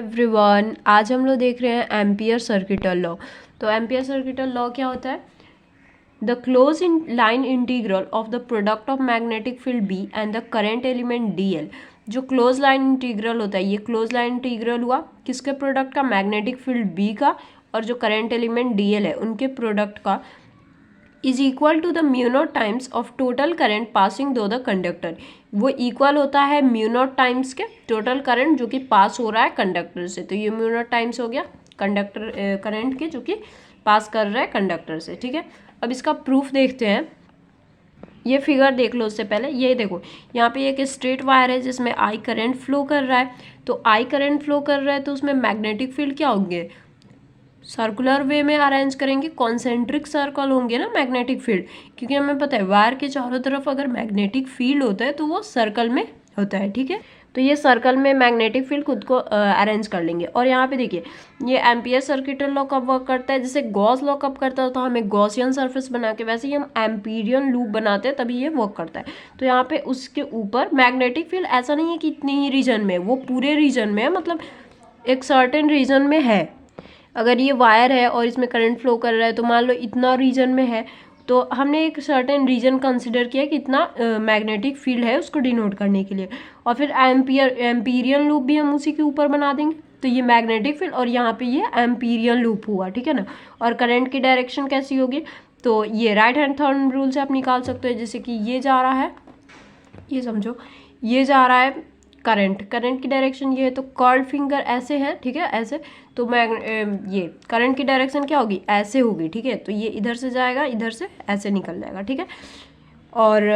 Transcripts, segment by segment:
Everyone, आज हम लोग देख रहे हैं एम्पियर सर्किटल लॉ। तो एम्पियर सर्किटल लॉ क्या होता है? The close in line integral of the product of magnetic field B and the current element D L. जो क्लोज लाइन इंटीग्रल होता है, ये क्लोज लाइन इंटीग्रल हुआ किसके प्रोडक्ट का? मैग्नेटिक फील्ड बी का और जो करेंट एलिमेंट डी एल है उनके प्रोडक्ट का, is equal to the mu not times of total current passing to the conductor. वो इक्वल होता है म्यू नॉट टाइम्स के टोटल करंट जो कि पास हो रहा है कंडक्टर से। तो ये म्यू नॉट टाइम्स हो गया कंडक्टर करंट के जो कि पास कर रहा है कंडक्टर से। ठीक है, अब इसका प्रूफ देखते हैं। ये फिगर देख लो उससे पहले, ये देखो यहाँ पे एक स्ट्रेट वायर है जिसमें आई करंट फ्लो कर रहा है। तो आई करंट फ्लो कर रहा है तो उसमें मैग्नेटिक फील्ड क्या होंगे? सर्कुलर वे में अरेंज करेंगे, कॉन्सेंट्रिक सर्कल होंगे ना मैग्नेटिक फील्ड, क्योंकि हमें पता है वायर के चारों तरफ अगर मैग्नेटिक फील्ड होता है तो वो सर्कल में होता है। ठीक है, तो ये सर्कल में मैग्नेटिक फील्ड खुद को अरेंज कर लेंगे। और यहाँ पे देखिए ये एम्पियर सर्किटल लॉ कब वर्क करता है? जैसे गॉस लॉ कब करता है तो हमें गॉसियन सरफेस बना के, वैसे ही हम एम्पीरियन लूप बनाते हैं तभी ये वर्क करता है। तो यहाँ पे उसके ऊपर मैग्नेटिक फील्ड ऐसा नहीं है कि इतनी ही रीजन में, वो पूरे रीजन में है, मतलब एक सर्टेन रीजन में है। अगर ये वायर है और इसमें करंट फ्लो कर रहा है तो मान लो इतना रीजन में है, तो हमने एक सर्टेन रीजन कंसिडर किया कि इतना मैग्नेटिक फील्ड है उसको डिनोट करने के लिए। और फिर एम्पीरियन लूप भी हम उसी के ऊपर बना देंगे। तो ये मैग्नेटिक फील्ड और यहाँ पे ये एम्पीरियन लूप हुआ। ठीक है ना। और करंट की डायरेक्शन कैसी होगी? तो ये राइट हैंड थंब रूल से आप निकाल सकते हो। जैसे कि ये जा रहा है, ये समझो ये जा रहा है करंट की डायरेक्शन ये है, तो कर्ल्ड फिंगर ऐसे है। ठीक है, ऐसे। तो मैं ये करंट की डायरेक्शन क्या होगी? ऐसे होगी। ठीक है, तो ये इधर से जाएगा, इधर से ऐसे निकल जाएगा। ठीक है, और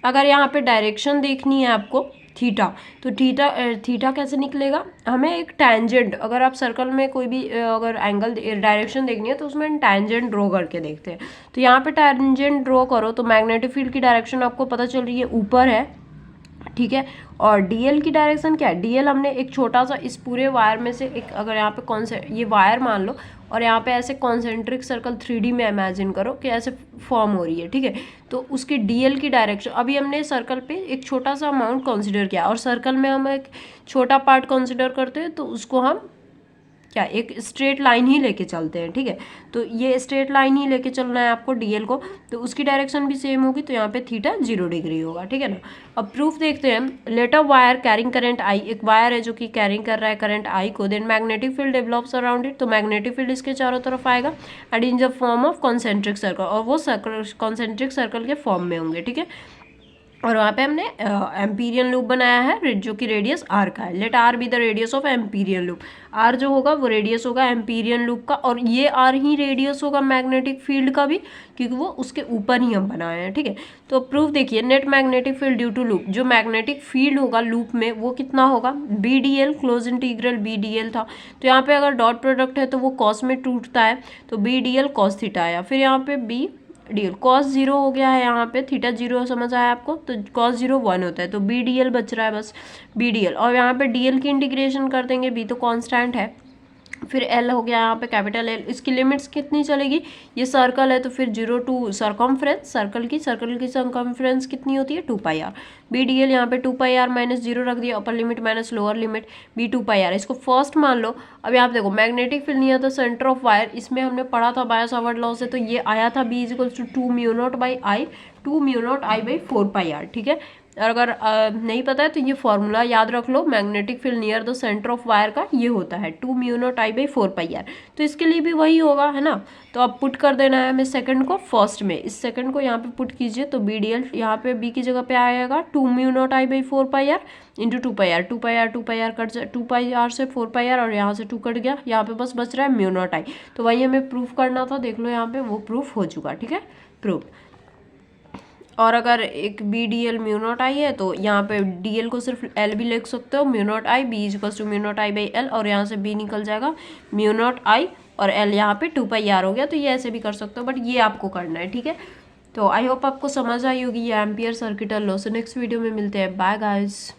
अगर यहाँ पे डायरेक्शन देखनी है आपको थीटा, तो थीटा कैसे निकलेगा? हमें एक टैंजेंट, अगर आप सर्कल में कोई भी अगर एंगल डायरेक्शन देखनी है तो उसमें टैंजेंट ड्रॉ करके देखते हैं। तो यहाँ पे टैंजेंट ड्रॉ करो तो मैग्नेटिक फील्ड की डायरेक्शन आपको पता चल रही है ऊपर है। ठीक है, और डीएल की डायरेक्शन क्या है? डीएल हमने एक छोटा सा इस पूरे वायर में से एक, अगर यहाँ पे ये वायर मान लो और यहाँ पे ऐसे कॉन्सेंट्रिक सर्कल 3D में इमेजिन करो कि ऐसे फॉर्म हो रही है। ठीक है, तो उसकी डीएल की डायरेक्शन, अभी हमने सर्कल पे एक छोटा सा अमाउंट कंसिडर किया और सर्कल में हम एक छोटा पार्ट कंसिडर करते हैं तो उसको हम क्या एक स्ट्रेट लाइन ही लेके चलते हैं। ठीक है, तो ये स्ट्रेट लाइन ही लेके चलना है आपको डीएल को, तो उसकी डायरेक्शन भी सेम होगी। तो यहाँ पे थीटा 0 डिग्री होगा। ठीक है ना। अब प्रूफ देखते हैं। Let a wire carrying current I, एक वायर है जो कि कैरिंग कर रहा है करंट आई को, then magnetic field develops around it. तो मैग्नेटिक फील्ड इसके चारों तरफ आएगा and in the form of concentric circle, और वो कॉन्सेंट्रिक सर्कल के फॉर्म में होंगे। ठीक है, और वहाँ पे हमने एम्पीरियन लूप बनाया है जो कि रेडियस आर का है। Let R be the radius of Amperian loop. R जो होगा वो रेडियस होगा एम्पीरियन लूप का, और ये आर ही रेडियस होगा मैग्नेटिक फील्ड का भी, क्योंकि वो उसके ऊपर ही हम बनाए हैं। ठीक है, तो प्रूफ देखिए। Net magnetic field due to loop, जो मैग्नेटिक फील्ड होगा लूप में वो कितना होगा? B D L, close integral B D L था। तो यहाँ पे अगर डॉट प्रोडक्ट है तो वो कॉस में टूटता है, तो B D L cos theta आया। फिर यहाँ पे बी डीएल कॉस 0 हो गया है, यहाँ पे थीटा 0 समझ आया आपको, तो कॉस 0 1 होता है, तो बी डी एल बच रहा है बस, बी डी एल। और यहाँ पे डीएल की इंटीग्रेशन कर देंगे, बी तो कांस्टेंट है। फिर एल हो गया यहाँ पे कैपिटल एल। इसकी लिमिट्स कितनी चलेगी? ये सर्कल है तो फिर 0 टू सर्कम्फ्रेंस, सर्कल की सर्कम्फ्रेंस कितनी होती है? 2 pi R. B D L यहाँ पे 2 पाई आर माइनस 0 रख दिया, upper limit minus lower limit, B 2 pi R. इसको फर्स्ट मान लो। अब यहाँ पे देखो magnetic field near the centre of wire, इसमें हमने पढ़ा था बायो सावर्ट लॉ से, तो ये आया था B is equals to 2 mu not by I, 2 mu not I by 4 pi R. ठीक है, और अगर नहीं पता है तो ये फॉर्मूला याद रख लो। Magnetic field near the centre of wire का ये होता है 2 mu not I by 4 pi R. तो इसके लिए भी वही होगा, है ना। तो अब पुट कर देना है हमें सेकंड को फर्स्ट में, इस सेकंड को यहाँ पे पुट कीजिए, तो बी डी एल यहाँ पे बी की जगह पे आएगा 2 mu not I by 4 pi R into 2 pi R. 2 pi R 2 pi R cut जाए, 2 पाई आर से 4 पाई आर, और यहाँ से 2 कट गया, यहाँ पे बस बच रहा है म्यू नॉट आई। तो वही हमें प्रूफ करना था, देख लो यहाँ पे वो प्रूफ हो चुका। ठीक है, प्रूफ। और अगर एक B D L mu not I है तो यहाँ पे डी एल को सिर्फ एल भी लिख सकते हो, mu not I, B equals to mu not I by L, और यहाँ से बी निकल जाएगा म्यू नॉट आई, और एल यहाँ पे 2 पाई आर हो गया। तो ये ऐसे भी कर सकते हो, बट ये आपको करना है। ठीक है, तो आई होप आपको समझ आई होगी ये एम्पियर सर्किटल लॉ। से नेक्स्ट वीडियो में मिलते हैं। Bye guys.